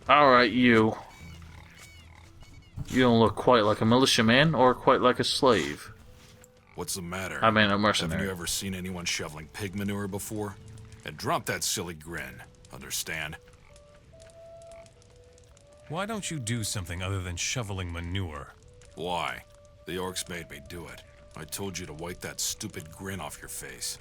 Alright, you. You don't look quite like a militiaman or quite like a slave. What's the matter? I mean, a Haven't mercenary. you ever seen anyone shoveling pig manure before? And drop that silly grin. Understand? Why don't you do something other than shoveling manure? Why? The orcs made me do it. I told you to wipe that stupid grin off your face.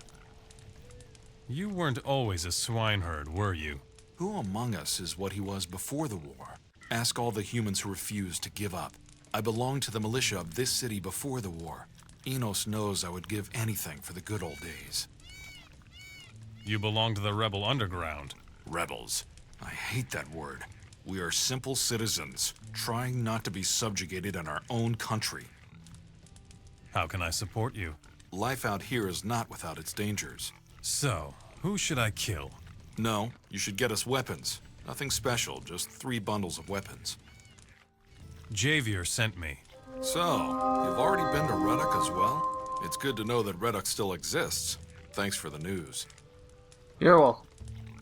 You weren't always a swineherd, were you? Who among us is what he was before the war? Ask all the humans who refused to give up. I belonged to the militia of this city before the war. Enos knows I would give anything for the good old days. You belong to the rebel underground. Rebels. I hate that word. We are simple citizens, trying not to be subjugated in our own country. How can I support you? Life out here is not without its dangers. So, who should I kill? No, you should get us weapons. Nothing special, just 3 bundles of weapons. Javier sent me. So, you've already been to Reddock as well? It's good to know that Reddock still exists. Thanks for the news. You're welcome.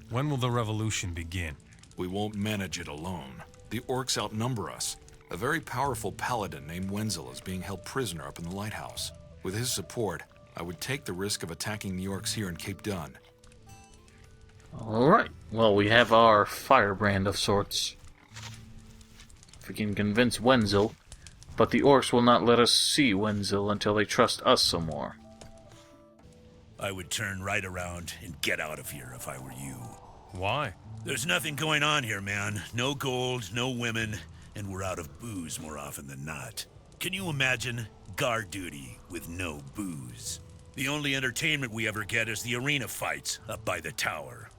When will the revolution begin? We won't manage it alone. The orcs outnumber us. A very powerful paladin named Wenzel is being held prisoner up in the lighthouse. With his support, I would take the risk of attacking the orcs here in Cape Dun. Alright. Well, we have our firebrand of sorts. If we can convince Wenzel. But the orcs will not let us see Wenzel until they trust us some more. I would turn right around and get out of here if I were you. Why? There's nothing going on here, man. No gold, no women, and we're out of booze more often than not. Can you imagine guard duty with no booze? The only entertainment we ever get is the arena fights up by the tower.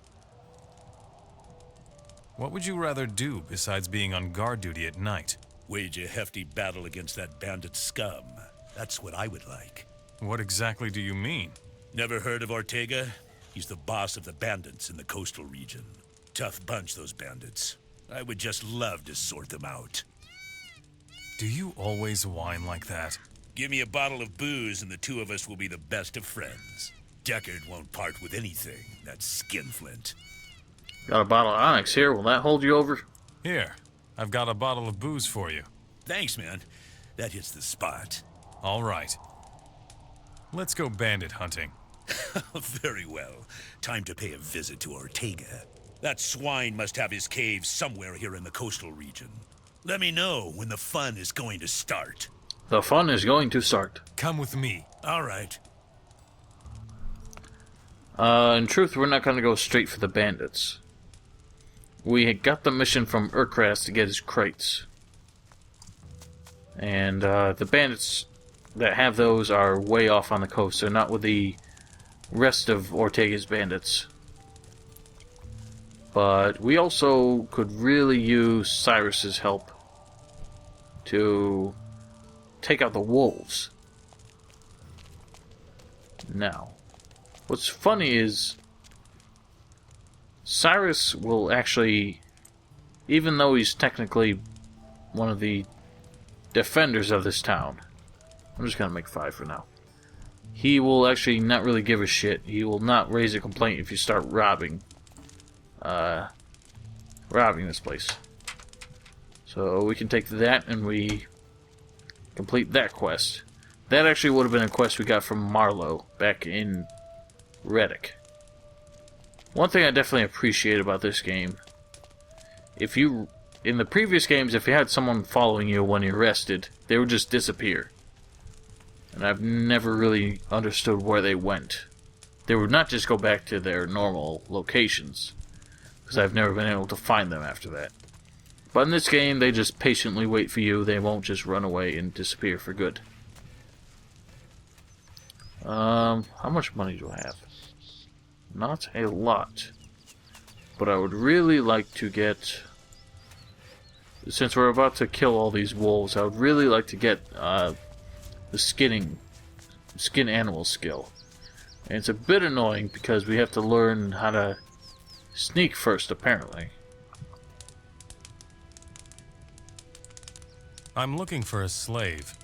What would you rather do besides being on guard duty at night? Wage a hefty battle against that bandit scum. That's what I would like. What exactly do you mean? Never heard of Ortega? He's the boss of the bandits in the coastal region. Tough bunch, those bandits. I would just love to sort them out. Do you always whine like that? Give me a bottle of booze and the two of us will be the best of friends. Deckard won't part with anything, that skinflint. Got a bottle of Onyx here. Will that hold you over? Here, I've got a bottle of booze for you. Thanks, man. That hits the spot. All right. Let's go bandit hunting. Very well. Time to pay a visit to Ortega. That swine must have his cave somewhere here in the coastal region. Let me know when the fun is going to start. The fun is going to start. Come with me. All right. In truth, we're not going to go straight for the bandits. We got the mission from Urkrass to get his crates. And the bandits that have those are way off on the coast. They're not with the rest of Ortega's bandits. But we also could really use Cyrus's help to take out the wolves. Now, what's funny is Cyrus will actually, even though he's technically one of the defenders of this town, I'm just gonna make 5 for now. He will actually not really give a shit. He will not raise a complaint if you start robbing this place. So we can take that and we complete that quest. That actually would have been a quest we got from Marlowe back in Reddock. One thing I definitely appreciate about this game, in the previous games, if you had someone following you when you're rested, they would just disappear. And I've never really understood where they went. They would not just go back to their normal locations, because I've never been able to find them after that. But in this game, they just patiently wait for you. They won't just run away and disappear for good. How much money do I have? Not a lot. But I would really like to get... Since we're about to kill all these wolves, I would really like to get the skin animal skill. And it's a bit annoying because we have to learn how to sneak first, apparently. I'm looking for a slave.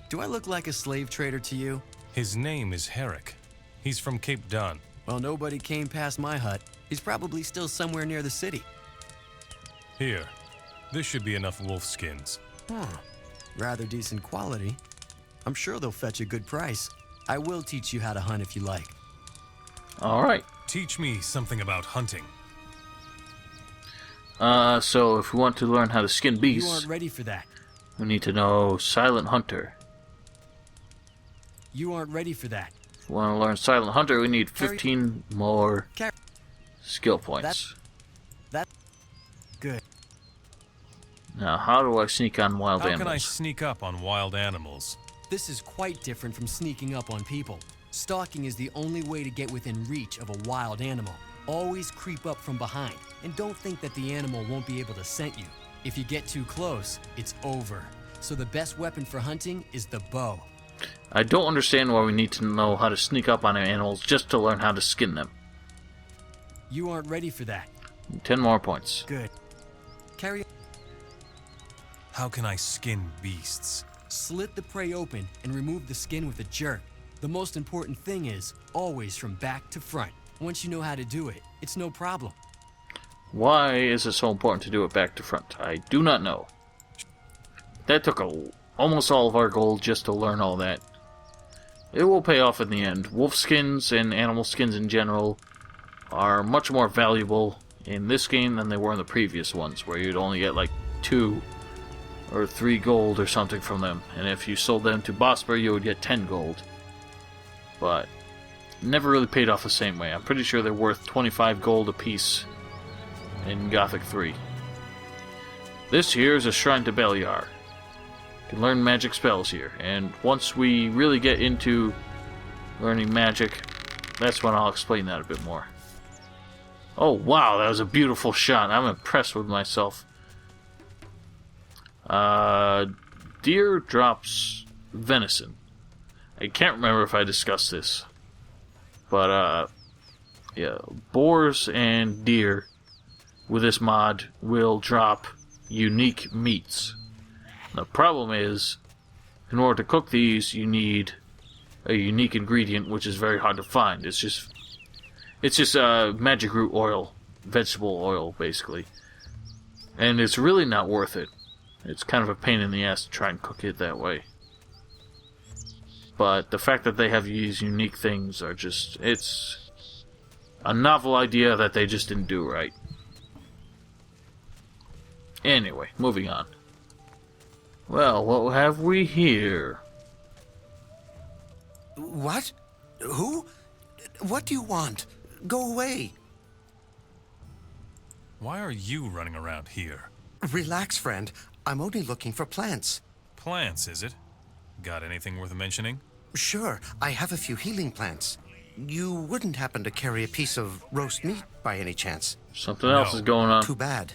Do I look like a slave trader to you? His name is Herrick. He's from Cape Dun. Well, nobody came past my hut. He's probably still somewhere near the city. Here, This should be enough wolf skins. Huh. Rather decent quality. I'm sure they'll fetch a good price. I will teach you how to hunt if you like. Alright. Teach me something about hunting. So if we want to learn how to skin You beasts, aren't ready for that. we need to know Silent Hunter. You aren't ready for that. If we want to learn Silent Hunter, we need 15 more Car- skill points. That. Good. Now, how do I sneak on wild How animals? can I sneak up on wild animals? This is quite different from sneaking up on people. Stalking is the only way to get within reach of a wild animal. Always creep up from behind, and don't think that the animal won't be able to scent you. If you get too close, it's over. So the best weapon for hunting is the bow. I don't understand why we need to know how to sneak up on animals just to learn how to skin them. You aren't ready for that. 10 more points. Good. Carry on. How can I skin beasts? Slit the prey open and remove the skin with a jerk. The most important thing is always from back to front. Once you know how to do it, it's no problem. Why is it so important to do it back to front? I do not know. That took almost all of our gold just to learn all that. It will pay off in the end. Wolf skins and animal skins in general are much more valuable in this game than they were in the previous ones, where you'd only get like 2 or 3 gold or something from them. And if you sold them to Bosper, you would get 10 gold. But never really paid off the same way. I'm pretty sure they're worth 25 gold apiece in Gothic 3. This here is a shrine to Beliar. You can learn magic spells here, and once we really get into learning magic, that's when I'll explain that a bit more. Oh wow, that was a beautiful shot. I'm impressed with myself. Deer drops venison. I can't remember if I discussed this. But, yeah, boars and deer with this mod will drop unique meats. The problem is, in order to cook these, you need a unique ingredient, which is very hard to find. It's just magic root oil, vegetable oil, basically. And it's really not worth it. It's kind of a pain in the ass to try and cook it that way. But the fact that they have these unique things are just... it's a novel idea that they just didn't do right. Anyway, moving on. Well, what have we here? What? Who? What do you want? Go away. Why are you running around here? Relax, friend. I'm only looking for plants. Plants, is it? Got anything worth mentioning? Sure, I have a few healing plants. You wouldn't happen to carry a piece of roast meat by any chance? Something else is going on. Too bad.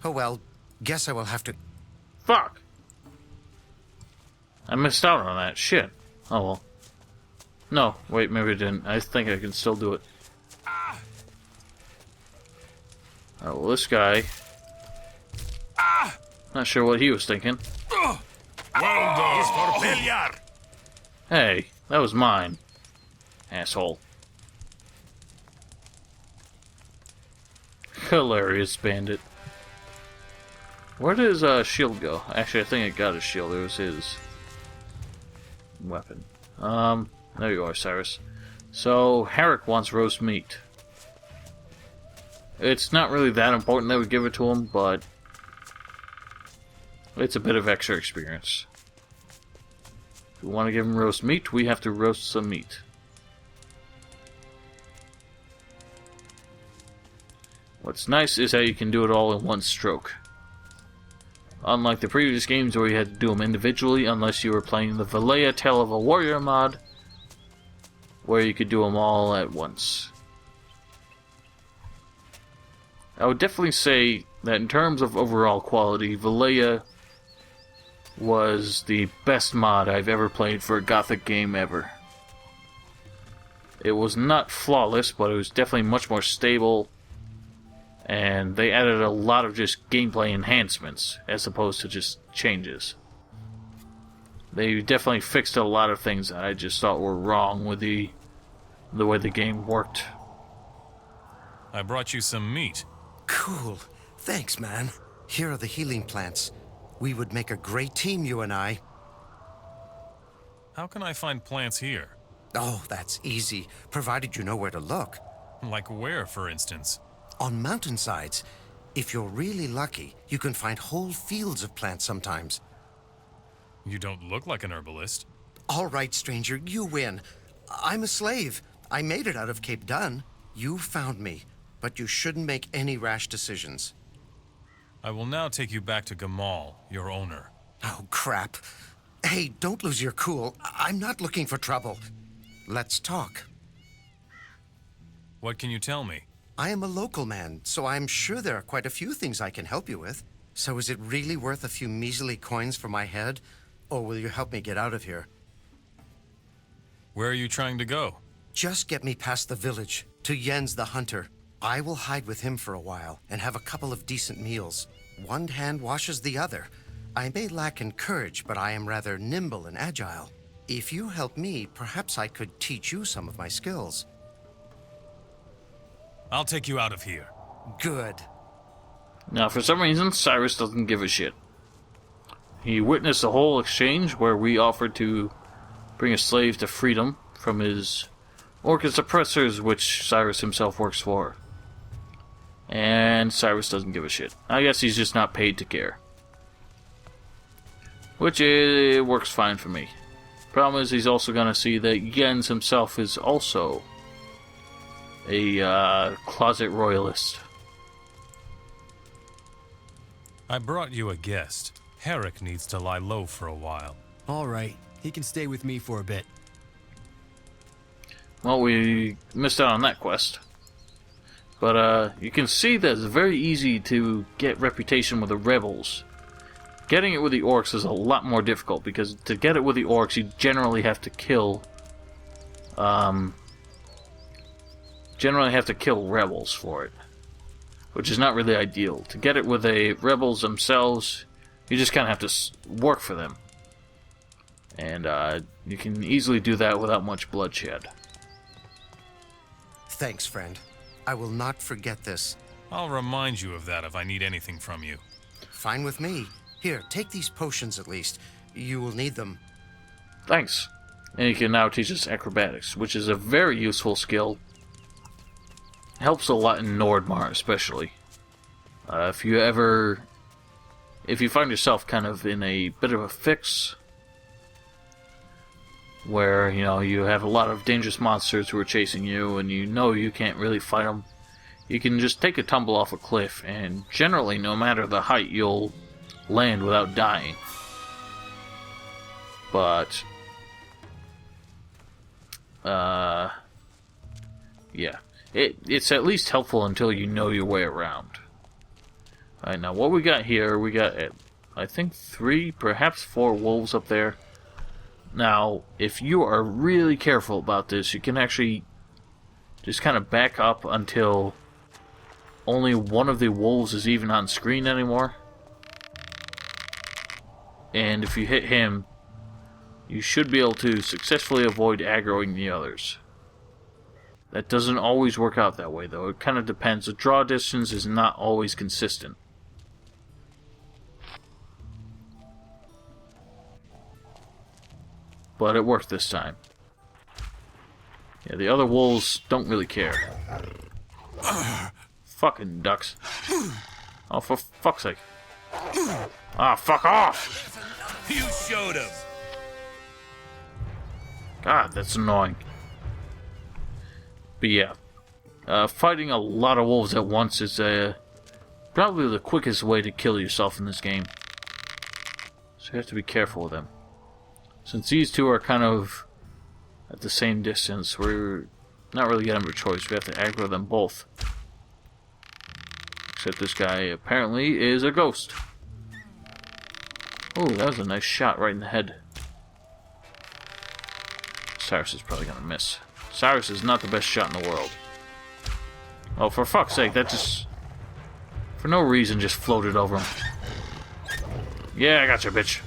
Oh well, guess I will have to... Fuck! I missed out on that. Shit. Oh well. No, wait, maybe I didn't. I think I can still do it. Oh, well, this guy... Not sure what he was thinking. Hey, that was mine. Asshole. Hilarious bandit. Where did his shield go? Actually, I think it got his shield. It was his weapon. There you are, Cyrus. So, Herrick wants roast meat. It's not really that important that we give it to him, but it's a bit of extra experience. If we want to give him roast meat, we have to roast some meat. What's nice is that you can do it all in one stroke. Unlike the previous games where you had to do them individually, unless you were playing the Valleya Tale of a Warrior mod, where you could do them all at once. I would definitely say that in terms of overall quality, Valleya was the best mod I've ever played for a Gothic game ever. It was not flawless, but it was definitely much more stable, and they added a lot of just gameplay enhancements as opposed to just changes. They definitely fixed a lot of things that I just thought were wrong with the way the game worked. I brought you some meat. Cool. Thanks, man. Here are the healing plants. We would make a great team, you and I. How can I find plants here? Oh, that's easy, provided you know where to look. Like where, for instance? On mountainsides. If you're really lucky, you can find whole fields of plants sometimes. You don't look like an herbalist. All right, stranger, you win. I'm a slave. I made it out of Cape Dun. You found me, but you shouldn't make any rash decisions. I will now take you back to Gamal, your owner. Oh, crap. Hey, don't lose your cool. I'm not looking for trouble. Let's talk. What can you tell me? I am a local man, so I'm sure there are quite a few things I can help you with. So is it really worth a few measly coins for my head? Or will you help me get out of here? Where are you trying to go? Just get me past the village, to Jens the Hunter. I will hide with him for a while, and have a couple of decent meals. One hand washes the other. I may lack in courage, but I am rather nimble and agile. If you help me, perhaps I could teach you some of my skills. I'll take you out of here. Good. Now, for some reason, Cyrus doesn't give a shit. He witnessed the whole exchange where we offered to bring a slave to freedom from his Orcus oppressors, which Cyrus himself works for. And Cyrus doesn't give a shit. I guess he's just not paid to care. Which works fine for me. Problem is, he's also going to see that Jens himself is also a closet royalist. I brought you a guest. Herrick needs to lie low for a while. All right, he can stay with me for a bit. Well, we missed out on that quest. But you can see that it's very easy to get reputation with the rebels. Getting it with the orcs is a lot more difficult, because to get it with the orcs, you generally have to kill rebels for it, which is not really ideal. To get it with the rebels themselves, you just kind of have to work for them, and you can easily do that without much bloodshed. Thanks, friend. I will not forget this. I'll remind you of that if I need anything from you. Fine with me. Here, take these potions at least. You will need them. Thanks. And he can now teach us acrobatics, which is a very useful skill. Helps a lot in Nordmar, especially. If you find yourself kind of in a bit of a fix, where, you know, you have a lot of dangerous monsters who are chasing you, and you know you can't really fight them, you can just take a tumble off a cliff, and generally, no matter the height, you'll land without dying. But yeah, it's at least helpful until you know your way around. Alright, now what we got here, we got, I think 3, perhaps 4 wolves up there. Now, if you are really careful about this, you can actually just kind of back up until only one of the wolves is even on screen anymore. And if you hit him, you should be able to successfully avoid aggroing the others. That doesn't always work out that way, though. It kind of depends. The draw distance is not always consistent. But it worked this time. Yeah, the other wolves don't really care. Fucking ducks. Oh, for fuck's sake. Ah, fuck off! You showed him. God, that's annoying. But yeah, fighting a lot of wolves at once is probably the quickest way to kill yourself in this game. So you have to be careful with them. Since these two are kind of at the same distance, we're not really getting a choice. We have to aggro them both. Except this guy apparently is a ghost. Oh, that was a nice shot right in the head. Cyrus is probably gonna miss. Cyrus is not the best shot in the world. Oh, for fuck's sake, that just, for no reason, just floated over him. Yeah, I got you, bitch.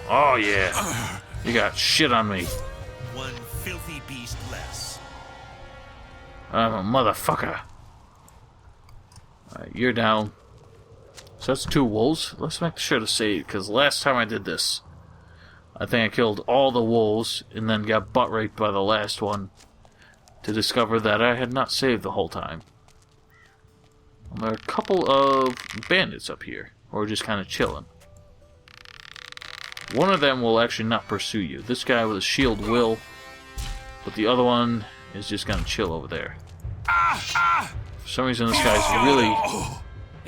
Oh, yeah. You got shit on me. One filthy beast less. I'm a motherfucker. Alright, you're down. So that's 2 wolves. Let's make sure to save, because last time I did this, I think I killed all the wolves and then got butt raped by the last one to discover that I had not saved the whole time. And there are a couple of bandits up here, who are just kind of chilling. One of them will actually not pursue you. This guy with a shield will, but the other one is just going to chill over there. For some reason, this guy's really...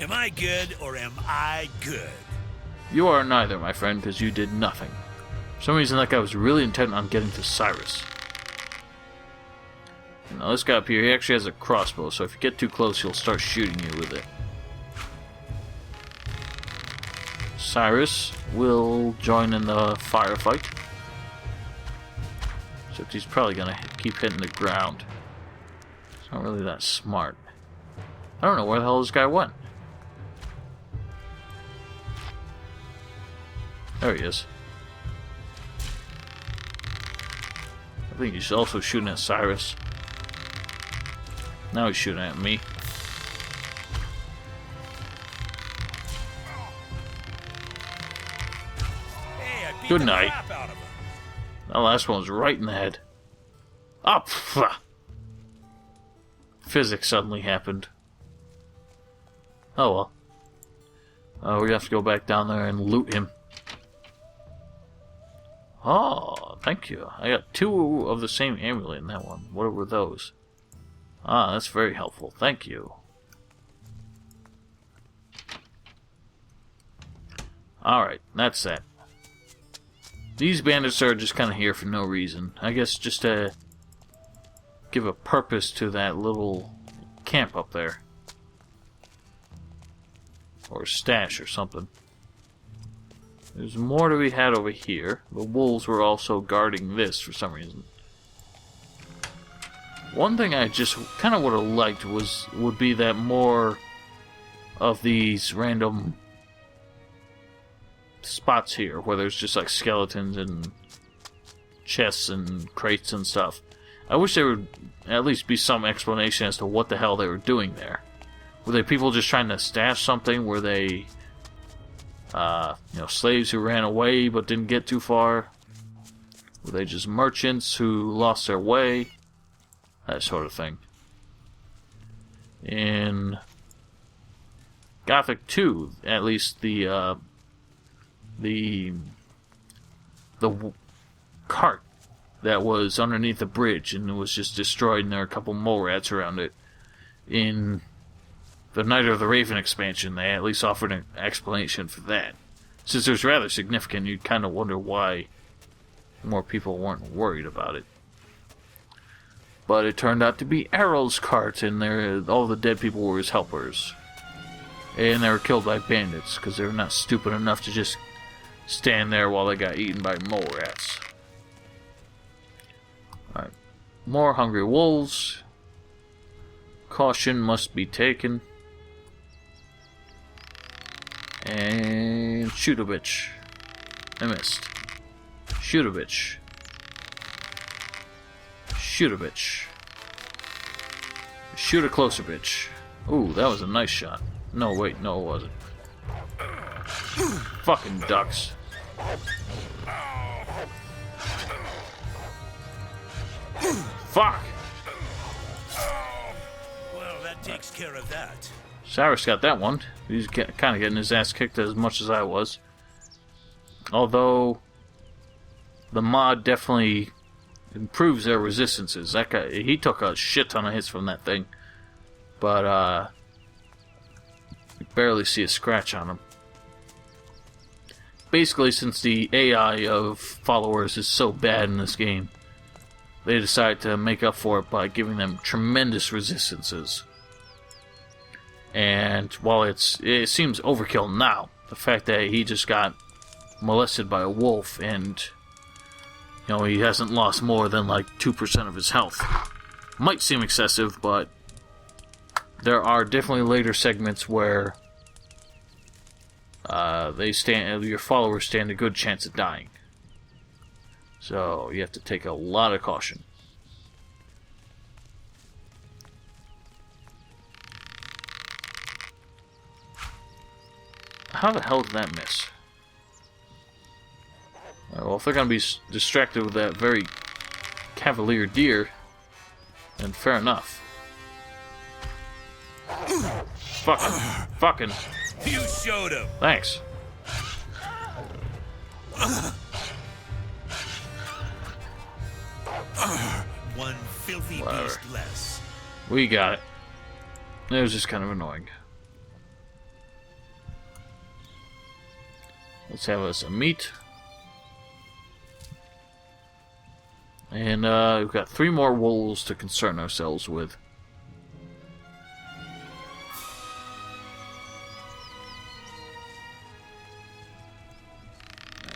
Am I good or am I good? You are neither, my friend, because you did nothing. For some reason, that guy was really intent on getting to Cyrus. Now, this guy up here, he actually has a crossbow, so if you get too close, he'll start shooting you with it. Cyrus will join in the firefight. Except he's probably going to keep hitting the ground. It's not really that smart. I don't know where the hell this guy went. There he is. I think he's also shooting at Cyrus. Now he's shooting at me. Hey, I beat Good the night. crap out of him. That last one was right in the head. Up! Physics suddenly happened. Oh well. We have to go back down there and loot him. Oh, thank you. I got 2 of the same amulet in that one. What were those? Ah, that's very helpful. Thank you. Alright, that's that. These bandits are just kind of here for no reason. I guess just to give a purpose to that little camp up there. Or stash or something. There's more to be had over here. The wolves were also guarding this for some reason. One thing I just kind of would have liked would be that more of these random spots here where there's just like skeletons and chests and crates and stuff. I wish there would at least be some explanation as to what the hell they were doing there. Were they people just trying to stash something? Were they slaves who ran away but didn't get too far? Were they just merchants who lost their way? That sort of thing. In Gothic 2, at least the cart that was underneath the bridge and it was just destroyed, and there are a couple mole rats around it. In the Night of the Raven expansion, they at least offered an explanation for that. Since it was rather significant, you'd kind of wonder why more people weren't worried about it. But it turned out to be Arrow's cart, and all the dead people were his helpers. And they were killed by bandits, because they were not stupid enough to just stand there while they got eaten by mole rats. Alright. More hungry wolves. Caution must be taken. And shoot a bitch. I missed. Shoot a bitch. Shoot a bitch. Shoot a closer bitch. Ooh, that was a nice shot. No, wait, no it wasn't. Fucking ducks. Fuck! Well, that takes care of that. Cyrus got that one. He's kind of getting his ass kicked as much as I was. Although, the mod definitely improves their resistances. That guy, he took a shit ton of hits from that thing. But, you barely see a scratch on him. Basically, since the AI of followers is so bad in this game, they decided to make up for it by giving them tremendous resistances. And while it seems overkill now, the fact that he just got molested by a wolf and he hasn't lost more than like 2% of his health might seem excessive, but there are definitely later segments where your followers stand a good chance of dying. So you have to take a lot of caution. How the hell did that miss? Well, if they're gonna be distracted with that very cavalier deer, then fair enough. Fucking. You showed him. Thanks. One filthy Whatever. beast less. We got it. It was just kind of annoying. Let's have us some meat. And we've got 3 more wolves to concern ourselves with.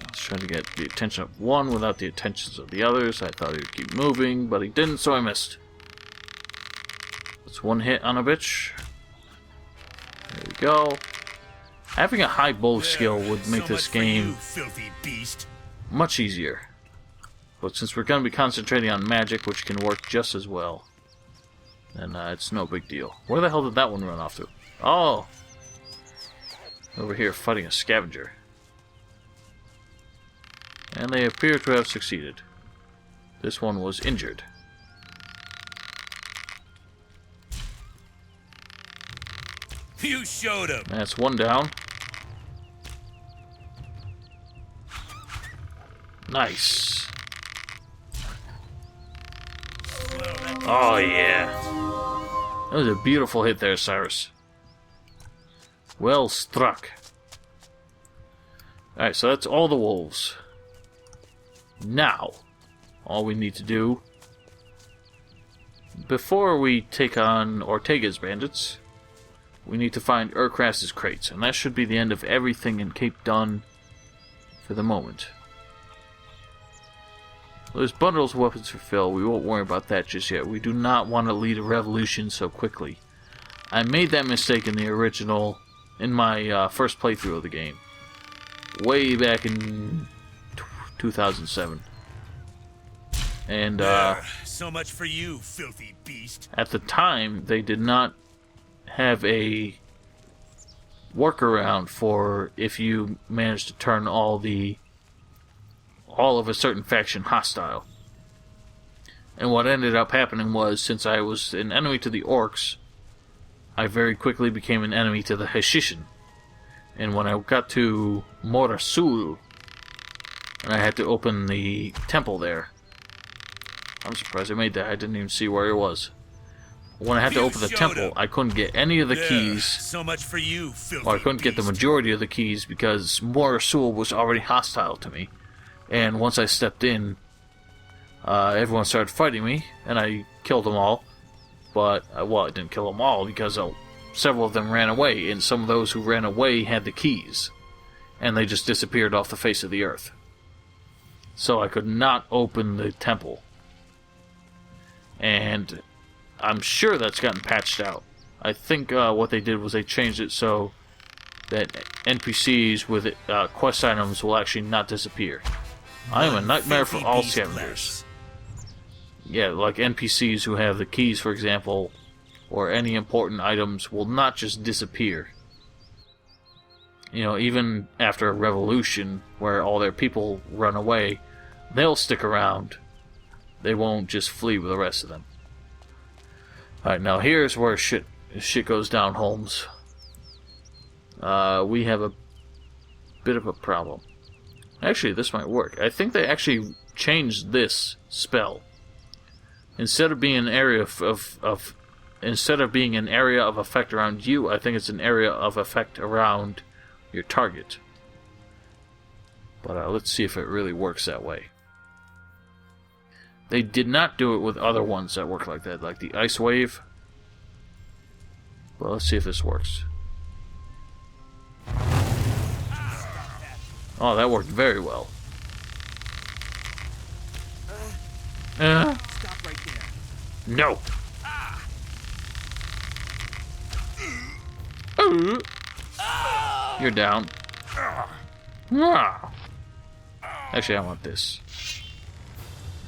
Let's try to get the attention of one without the attentions of the others. I thought he would keep moving, but he didn't, so I missed. That's 1 hit on a bitch. There we go. Having a high bow skill would make So this much for game you, filthy beast. much easier. But since we're going to be concentrating on magic, which can work just as well, then it's no big deal. Where the hell did that one run off to? Oh! Over here fighting a scavenger. And they appear to have succeeded. This one was injured. You showed him. That's 1 down. Nice. Oh, yeah. That was a beautiful hit there, Cyrus. Well struck. Alright, so that's all the wolves. Now, all we need to do, before we take on Ortega's bandits, we need to find Urkrass's crates, and that should be the end of everything in Cape Dun for the moment. There's bundles of weapons for Phil. We won't worry about that just yet. We do not want to lead a revolution so quickly. I made that mistake in the original, in my first playthrough of the game. Way back in 2007. And, so much for you, filthy beast. at the time, they did not have a workaround for if you managed to turn all of a certain faction hostile. And what ended up happening was, since I was an enemy to the orcs, I very quickly became an enemy to the Heshishin. And when I got to Morasul, and I had to open the temple there, I'm surprised I made that. I didn't even see where it was. When I had to open the temple, I couldn't get any of the keys. So much for you, filthy Or I couldn't get the beast. majority of the keys because Morasul was already hostile to me. And once I stepped in, everyone started fighting me, and I killed them all. But, well, I didn't kill them all because several of them ran away, and some of those who ran away had the keys. And they just disappeared off the face of the earth. So I could not open the temple. And I'm sure that's gotten patched out. I think what they did was they changed it so that NPCs with quest items will actually not disappear. I am a nightmare for all scavengers. Yeah, like NPCs who have the keys, for example, or any important items will not just disappear. You know, even after a revolution where all their people run away, they'll stick around. They won't just flee with the rest of them. Alright, now here's where shit goes down, Holmes. We have a bit of a problem. Actually, this might work. I think they actually changed this spell. Instead of being an area instead of being an area of effect around you, I think it's an area of effect around your target. But let's see if it really works that way. They did not do it with other ones that work like that, like the ice wave. Well, let's see if this works. Oh, that worked very well. Stop right there. No. You're down. Actually, I want this.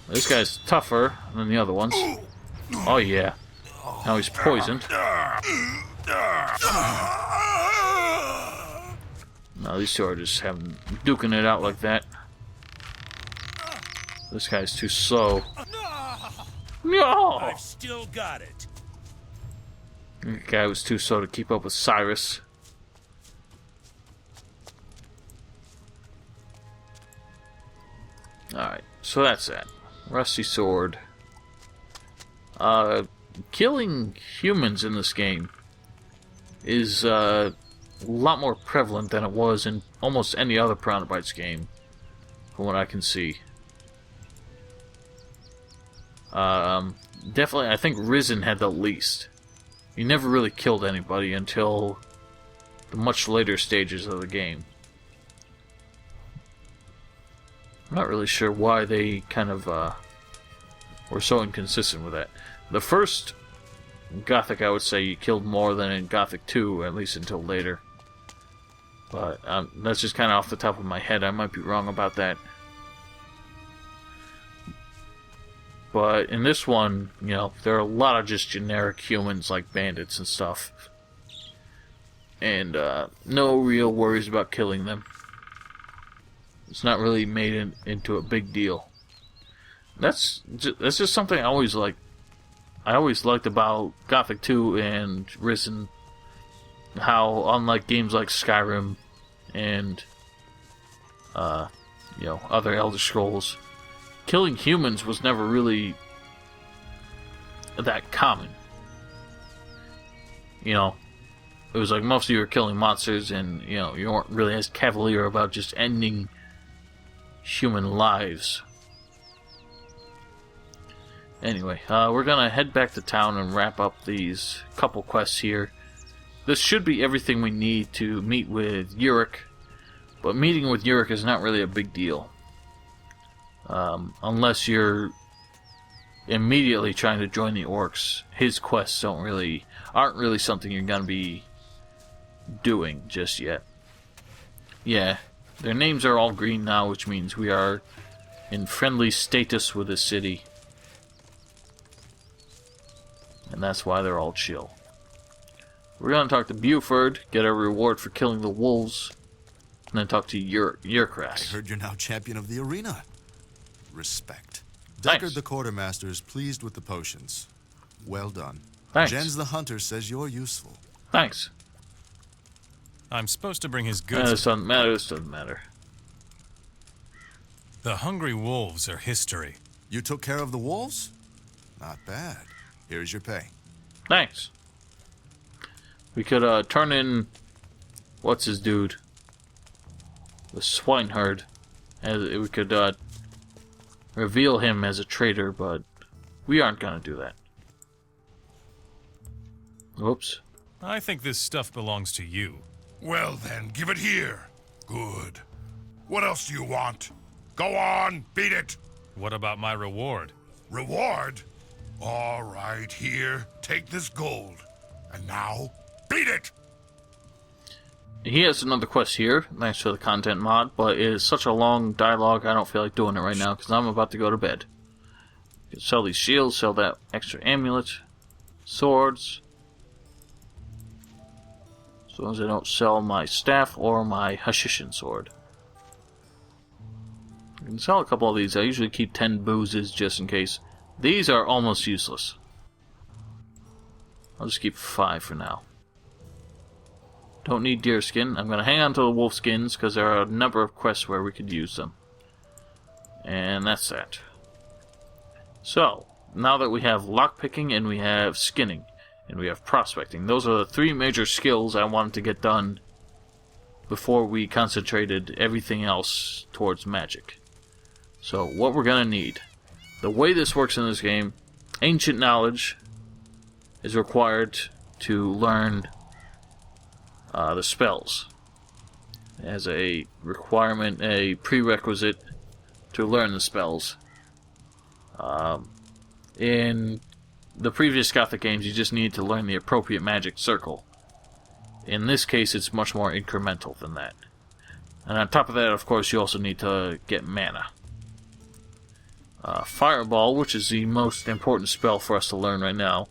This guy's tougher than the other ones. Oh yeah. Now he's poisoned. No, these two are just duking it out like that. This guy's too slow. No! I've still got it. The guy was too slow to keep up with Cyrus. Alright, so that's that. Rusty sword. Killing humans in this game is a lot more prevalent than it was in almost any other Piranha Bytes game, from what I can see. Definitely, I think Risen had the least. You never really killed anybody until the much later stages of the game. I'm not really sure why they kind of were so inconsistent with that. The first Gothic, I would say, you killed more than in Gothic 2, at least until later. But that's just kind of off the top of my head. I might be wrong about that. But in this one, you know, there are a lot of just generic humans like bandits and stuff. And no real worries about killing them. It's not really made into a big deal. That's just something I always liked. I always liked about Gothic 2 and Risen, how unlike games like Skyrim and you know, other Elder Scrolls, killing humans was never really that common. You know, it was like most of you were killing monsters, and you know, you weren't really as cavalier about just ending human lives. Anyway, we're gonna head back to town and wrap up these couple quests here. This should be everything we need to meet with Urkrass, but meeting with Urkrass is not really a big deal. Unless you're immediately trying to join the orcs. His quests aren't really something you're gonna be doing just yet. Yeah, their names are all green now, which means we are in friendly status with the city. And that's why they're all chill. We're gonna talk to Buford, get our reward for killing the wolves, and then talk to Urkrass. I heard you're now champion of the arena. Respect. Thanks. Deckard the quartermaster is pleased with the potions. Well done. Thanks. Jens the hunter says you're useful. Thanks. I'm supposed to bring his goods. This doesn't matter. This doesn't matter. The hungry wolves are history. You took care of the wolves? Not bad. Here's your pay. Thanks. We could turn in what's his dude, the swineherd, and we could reveal him as a traitor, but we aren't gonna do that. Whoops. I think this stuff belongs to you. Well then, give it here. Good. What else do you want? Go on, beat it. What about my reward? Reward? All right, here. Take this gold. And now, beat it! He has another quest here, thanks for the content mod, but it is such a long dialogue, I don't feel like doing it right now, because I'm about to go to bed. You can sell these shields, sell that extra amulet, swords. As long as I don't sell my staff or my Hashishin sword. I can sell a couple of these. I usually keep 10 boozes just in case. These are almost useless. I'll just keep 5 for now. Don't need deer skin. I'm going to hang on to the wolf skins because there are a number of quests where we could use them. And that's that. So, now that we have lockpicking and we have skinning and we have prospecting, those are the 3 major skills I wanted to get done before we concentrated everything else towards magic. So, what we're going to need. The way this works in this game, ancient knowledge is required to learn the spells. As a requirement, a prerequisite to learn the spells. In the previous Gothic games, you just need to learn the appropriate magic circle. In this case, it's much more incremental than that. And on top of that, of course, you also need to get mana. Fireball, which is the most important spell for us to learn right now.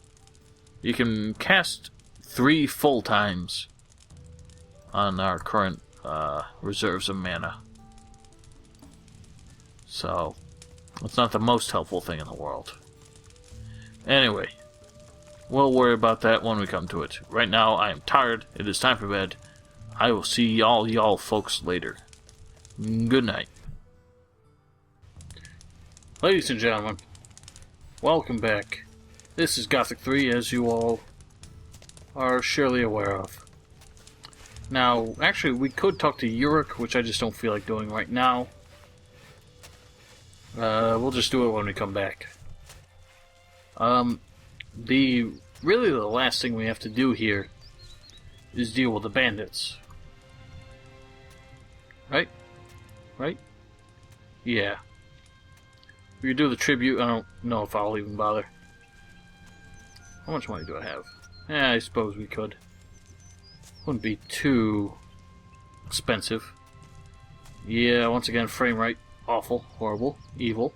You can cast 3 full times on our current reserves of mana. So, it's not the most helpful thing in the world. Anyway, we'll worry about that when we come to it. Right now, I am tired. It is time for bed. I will see all y'all folks later. Good night. Ladies and gentlemen, welcome back. This is Gothic 3, as you all are surely aware of. Now, actually, we could talk to Urkrass, which I just don't feel like doing right now. We'll just do it when we come back. Really the last thing we have to do here is deal with the bandits. Right? Right? Yeah. We could do the tribute. I don't know if I'll even bother. How much money do I have? I suppose we could. Wouldn't be too expensive. Yeah, once again, frame rate. Awful, horrible, evil.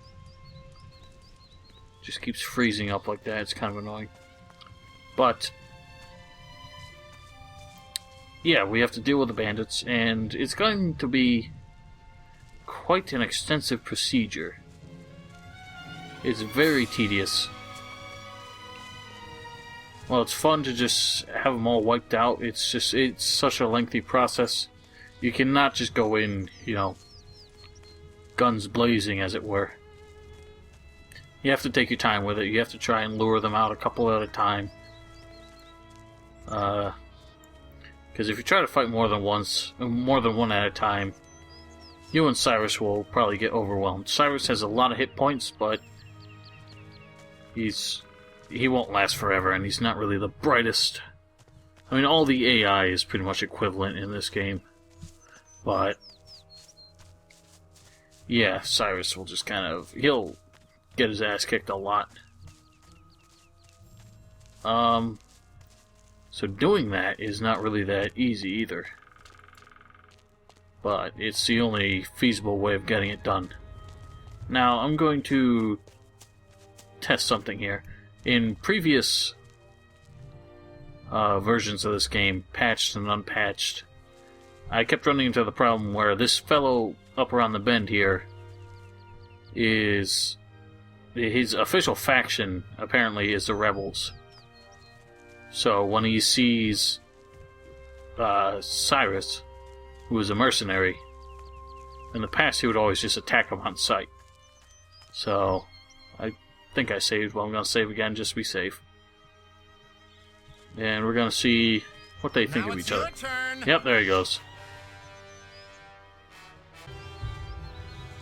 Just keeps freezing up like that. It's kind of annoying. But yeah, we have to deal with the bandits, and it's going to be quite an extensive procedure. It's very tedious. Well, it's fun to just have them all wiped out. It's such a lengthy process. You cannot just go in, guns blazing, as it were. You have to take your time with it. You have to try and lure them out a couple at a time. Because if you try to fight more than one at a time, you and Cyrus will probably get overwhelmed. Cyrus has a lot of hit points, but he won't last forever, and he's not really the brightest. I mean, all the AI is pretty much equivalent in this game, but yeah, Cyrus will just he'll get his ass kicked a lot. So doing that is not really that easy either. But it's the only feasible way of getting it done. Now, I'm going to test something here. In previous versions of this game, patched and unpatched, I kept running into the problem where this fellow up around the bend here his official faction apparently is the rebels. So when he sees Cyrus, who is a mercenary, in the past he would always just attack him on sight. So I think I saved. Well, I'm going to save again just to be safe. And we're going to see what they think of each other. Turn. Yep, there he goes.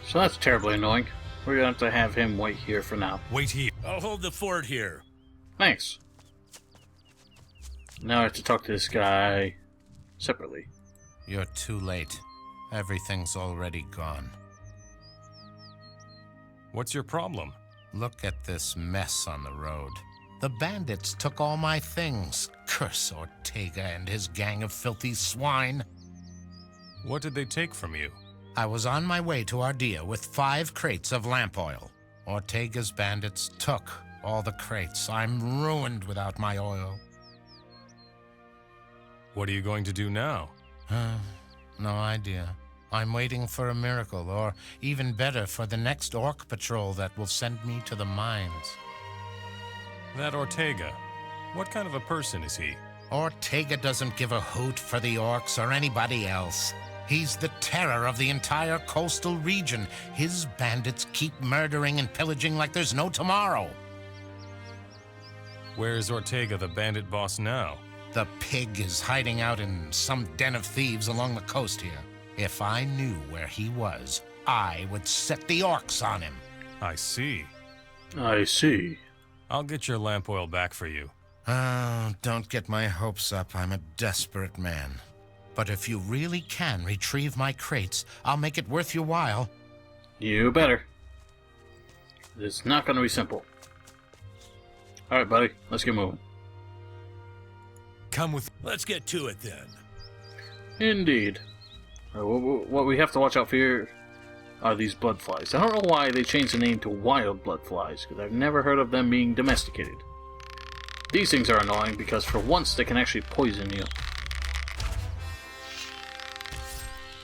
So that's terribly annoying. We're going to have him wait here for now. Wait here. I'll hold the fort here. Thanks. Now I have to talk to this guy separately. You're too late. Everything's already gone. What's your problem? Look at this mess on the road. The bandits took all my things. Curse Ortega and his gang of filthy swine. What did they take from you? I was on my way to Ardea with 5 crates of lamp oil. Ortega's bandits took all the crates. I'm ruined without my oil. What are you going to do now? No idea. I'm waiting for a miracle, or even better, for the next orc patrol that will send me to the mines. That Ortega, what kind of a person is he? Ortega doesn't give a hoot for the orcs or anybody else. He's the terror of the entire coastal region. His bandits keep murdering and pillaging like there's no tomorrow. Where is Ortega, the bandit boss, now? The pig is hiding out in some den of thieves along the coast here. If I knew where he was, I would set the orcs on him. I see. I see. I'll get your lamp oil back for you. Oh, don't get my hopes up. I'm a desperate man. But if you really can retrieve my crates, I'll make it worth your while. You better. It's not going to be simple. Alright, buddy. Let's get moving. Come with... Let's get to it then. Indeed. What we have to watch out for here are these blood flies. I don't know why they changed the name to wild blood flies, because I've never heard of them being domesticated. These things are annoying because for once they can actually poison you.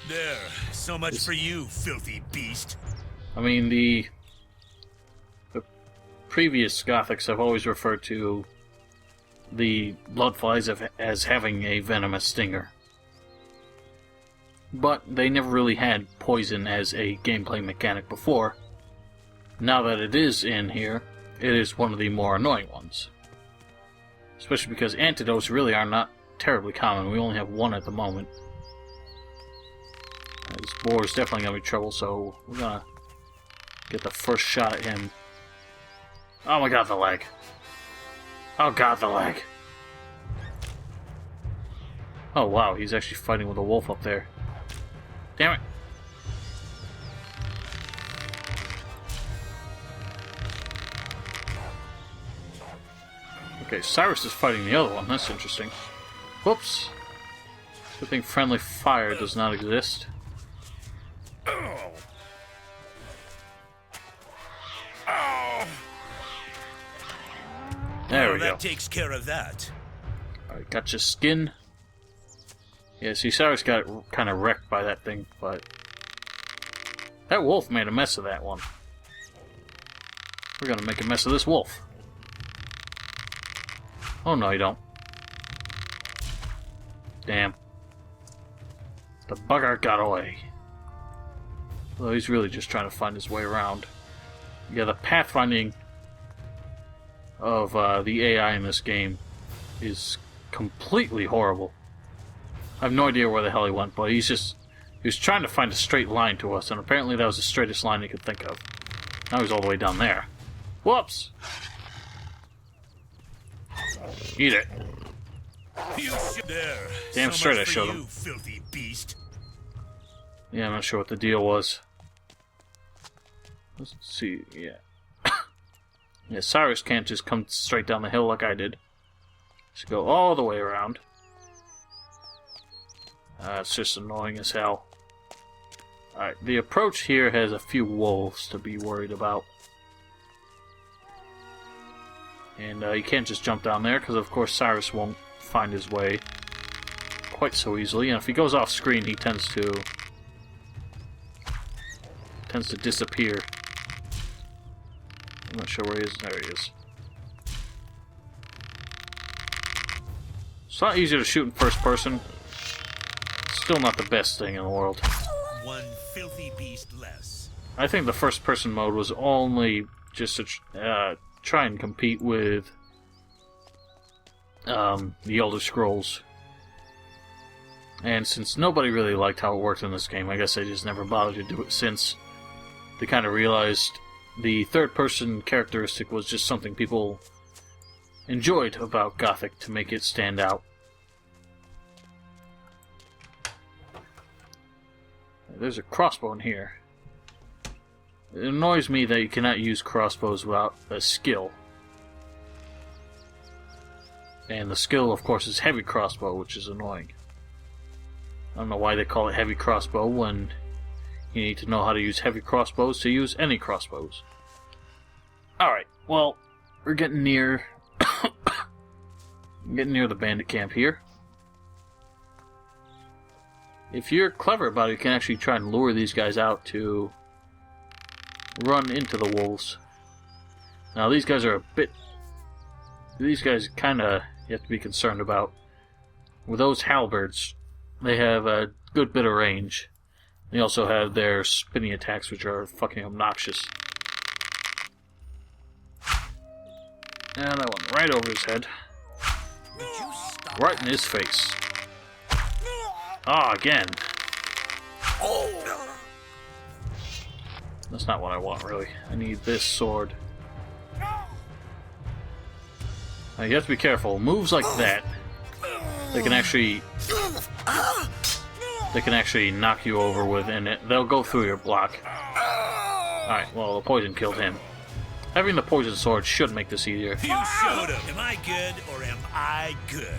There, so much for you, filthy beast. I mean, the previous Gothics have always referred to the bloodflies as having a venomous stinger. But they never really had poison as a gameplay mechanic before. Now that it is in here, it is one of the more annoying ones. Especially because antidotes really are not terribly common. We only have one at the moment. This boar is definitely going to be trouble, so we're going to get the first shot at him. Oh my god, the leg. Oh god, the leg. Oh wow, he's actually fighting with a wolf up there. Damn it. Okay, Cyrus is fighting the other one. That's interesting. Whoops. Good thing friendly fire does not exist. There we go. That takes care of that. Alright, got your skin. Yeah, see, Cyrus got kind of wrecked by that thing, but that wolf made a mess of that one. We're gonna make a mess of this wolf. Oh no, you don't. Damn. The bugger got away. Well, he's really just trying to find his way around. Yeah, the pathfinding of the AI in this game is completely horrible. I have no idea where the hell he went, but he was trying to find a straight line to us, and apparently that was the straightest line he could think of. Now he's all the way down there. Whoops! Eat it. There. Damn so straight much I showed for him. you, filthy beast. Yeah, I'm not sure what the deal was. Let's see, yeah. Yeah, Cyrus can't just come straight down the hill like I did. Should go all the way around. It's just annoying as hell. Alright, the approach here has a few wolves to be worried about. And you can't just jump down there, because of course Cyrus won't find his way quite so easily. And if he goes off screen, he tends to disappear. I'm not sure where he is. There he is. It's not easier to shoot in first person. Still not the best thing in the world. One filthy beast less. I think the first person mode was only just to try and compete with the Elder Scrolls. And since nobody really liked how it worked in this game, I guess they just never bothered to do it since they kind of realized the third-person characteristic was just something people enjoyed about Gothic to make it stand out. There's a crossbow in here. It annoys me that you cannot use crossbows without a skill. And the skill, of course, is heavy crossbow, which is annoying. I don't know why they call it heavy crossbow when you need to know how to use heavy crossbows to use any crossbows. Alright, well, we're getting near the bandit camp here. If you're clever about it, you can actually try and lure these guys out to run into the wolves. Now these guys are these guys kinda you have to be concerned about. With those halberds, they have a good bit of range. They also have their spinning attacks, which are fucking obnoxious. And that went right over his head. Right in his face. Ah, again. That's not what I want, really. I need this sword. Now, you have to be careful. Moves like that, they can actually knock you over with, and they'll go through your block. Alright, well, the poison killed him. Having the poison sword should make this easier. You showed him. Am I good or am I good?